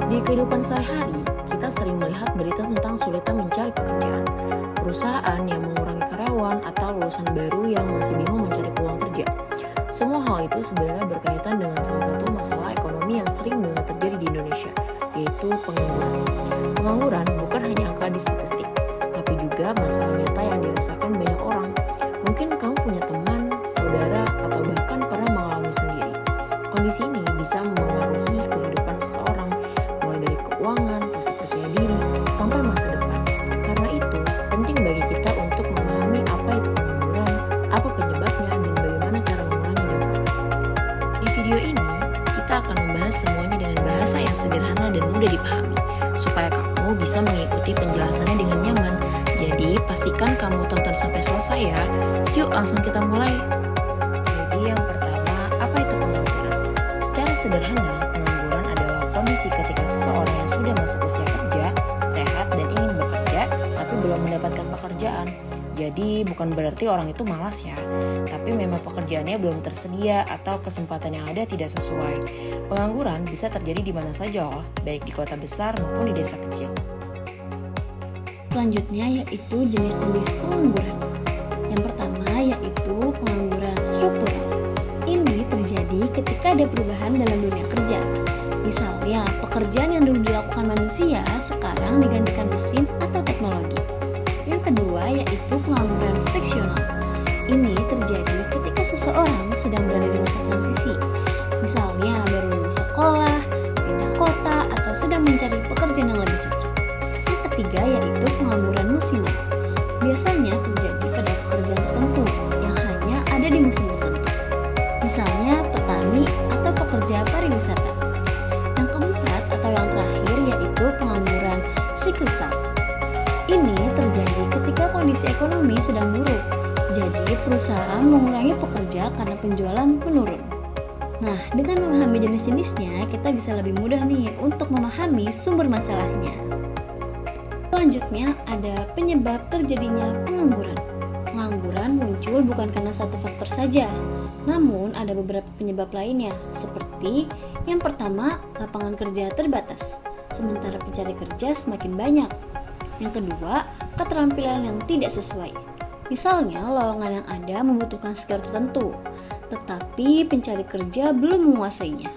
Di kehidupan sehari-hari, kita sering melihat berita tentang sulitnya mencari pekerjaan, perusahaan yang mengurangi karyawan, atau lulusan baru yang masih bingung mencari peluang kerja. Semua hal itu sebenarnya berkaitan dengan salah satu masalah ekonomi yang sering banget terjadi di Indonesia, yaitu pengangguran. Pengangguran bukan hanya angka di statistik, tapi juga masalah nyata yang dirasakan banyak orang. Mungkin kamu punya teman, saudara, atau bahkan pernah mengalami sendiri. Kondisi ini bisa mempengaruhi kehidupan seseorang, mulai dari keuangan, rasa percaya diri, sampai masa depan. Karena itu, penting bagi kita untuk memahami apa itu pengangguran, apa penyebabnya, dan bagaimana cara mengurangi dampaknya. Di video ini, kita akan membahas semuanya dengan bahasa yang sederhana dan mudah dipahami, supaya kamu bisa mengikuti penjelasannya dengan nyaman. Jadi, pastikan kamu tonton sampai selesai ya. Yuk, langsung kita mulai. Jadi, yang pertama, apa itu pengangguran? Secara sederhana, pengangguran adalah kondisi ketika seseorang yang sudah masuk usia kerja, sehat dan ingin bekerja, tapi belum mendapatkan pekerjaan. Jadi bukan berarti orang itu malas ya, tapi memang pekerjaannya belum tersedia atau kesempatan yang ada tidak sesuai. Pengangguran bisa terjadi di mana saja loh, baik di kota besar maupun di desa kecil. Selanjutnya yaitu jenis-jenis pengangguran. Yang pertama yaitu pengangguran struktural. Ini terjadi ketika ada perubahan dalam dunia kerja. Misalnya, pekerjaan yang dulu dilakukan manusia sekarang digantikan mesin atau teknologi. Yang kedua yaitu pengangguran friksional. Ini terjadi ketika seseorang sedang berada di masa transisi. Misalnya, baru lulus sekolah, pindah kota, atau sedang mencari pekerjaan yang lebih cocok. Yang ketiga yaitu pengangguran musiman. Biasanya terjadi pada pekerjaan tertentu yang hanya ada di musim tertentu. Misalnya, petani atau pekerja pariwisata. Yang keempat atau yang terakhir yaitu pengangguran siklikal. Ini terjadi ketika kondisi ekonomi sedang buruk, jadi perusahaan mengurangi pekerja karena penjualan menurun. Nah, dengan memahami jenis-jenisnya, kita bisa lebih mudah nih untuk memahami sumber masalahnya. Selanjutnya, ada penyebab terjadinya pengangguran. Pengangguran muncul bukan karena satu faktor saja, namun ada beberapa penyebab lainnya, seperti yang pertama, lapangan kerja terbatas, sementara pencari kerja semakin banyak. Yang kedua, keterampilan yang tidak sesuai. Misalnya, lowongan yang ada membutuhkan skill tertentu, tetapi pencari kerja belum menguasainya.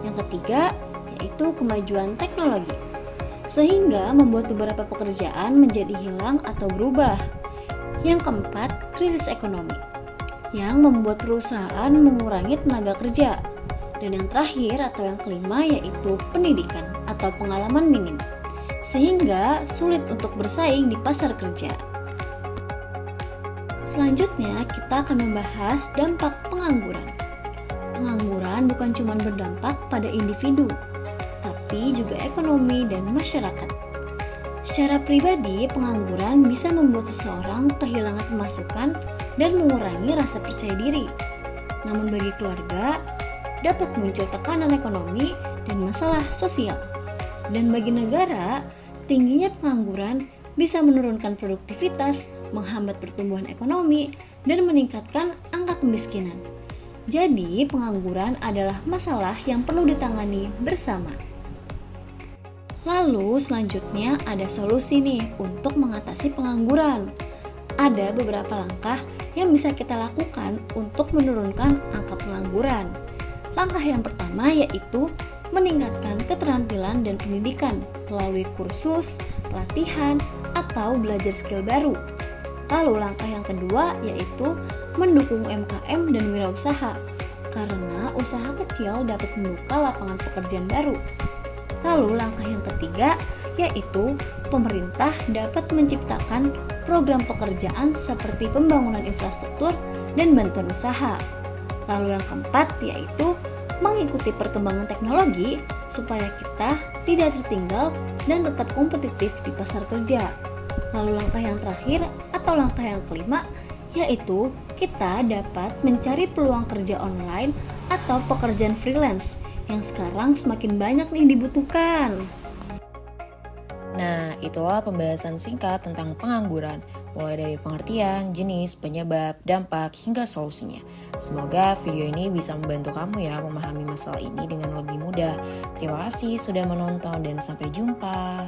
Yang ketiga, yaitu kemajuan teknologi, sehingga membuat beberapa pekerjaan menjadi hilang atau berubah. Yang keempat, krisis ekonomi, yang membuat perusahaan mengurangi tenaga kerja. Dan yang terakhir atau yang kelima yaitu pendidikan atau pengalaman minim, sehingga sulit untuk bersaing di pasar kerja. Selanjutnya, kita akan membahas dampak pengangguran. Pengangguran bukan cuma berdampak pada individu, tapi juga ekonomi dan masyarakat. Secara pribadi, pengangguran bisa membuat seseorang kehilangan pemasukan dan mengurangi rasa percaya diri. Namun bagi keluarga, dapat muncul tekanan ekonomi dan masalah sosial. Dan bagi negara, tingginya pengangguran bisa menurunkan produktivitas, menghambat pertumbuhan ekonomi, dan meningkatkan angka kemiskinan. Jadi, pengangguran adalah masalah yang perlu ditangani bersama. Lalu, selanjutnya ada solusi nih untuk mengatasi pengangguran. Ada beberapa langkah yang bisa kita lakukan untuk menurunkan angka pengangguran. Langkah yang pertama yaitu meningkatkan keterampilan dan pendidikan melalui kursus, pelatihan, atau belajar skill baru. Lalu langkah yang kedua yaitu mendukung UMKM dan wirausaha, karena usaha kecil dapat membuka lapangan pekerjaan baru. Lalu langkah yang ketiga yaitu pemerintah dapat menciptakan program pekerjaan seperti pembangunan infrastruktur dan bantuan usaha. Lalu yang keempat yaitu mengikuti perkembangan teknologi supaya kita tidak tertinggal dan tetap kompetitif di pasar kerja. Lalu langkah yang terakhir atau langkah yang kelima yaitu kita dapat mencari peluang kerja online atau pekerjaan freelance yang sekarang semakin banyak nih dibutuhkan. Nah, itulah pembahasan singkat tentang pengangguran. mulai dari pengertian, jenis, penyebab, dampak, hingga solusinya. Semoga video ini bisa membantu kamu ya memahami masalah ini dengan lebih mudah. Terima kasih sudah menonton dan sampai jumpa.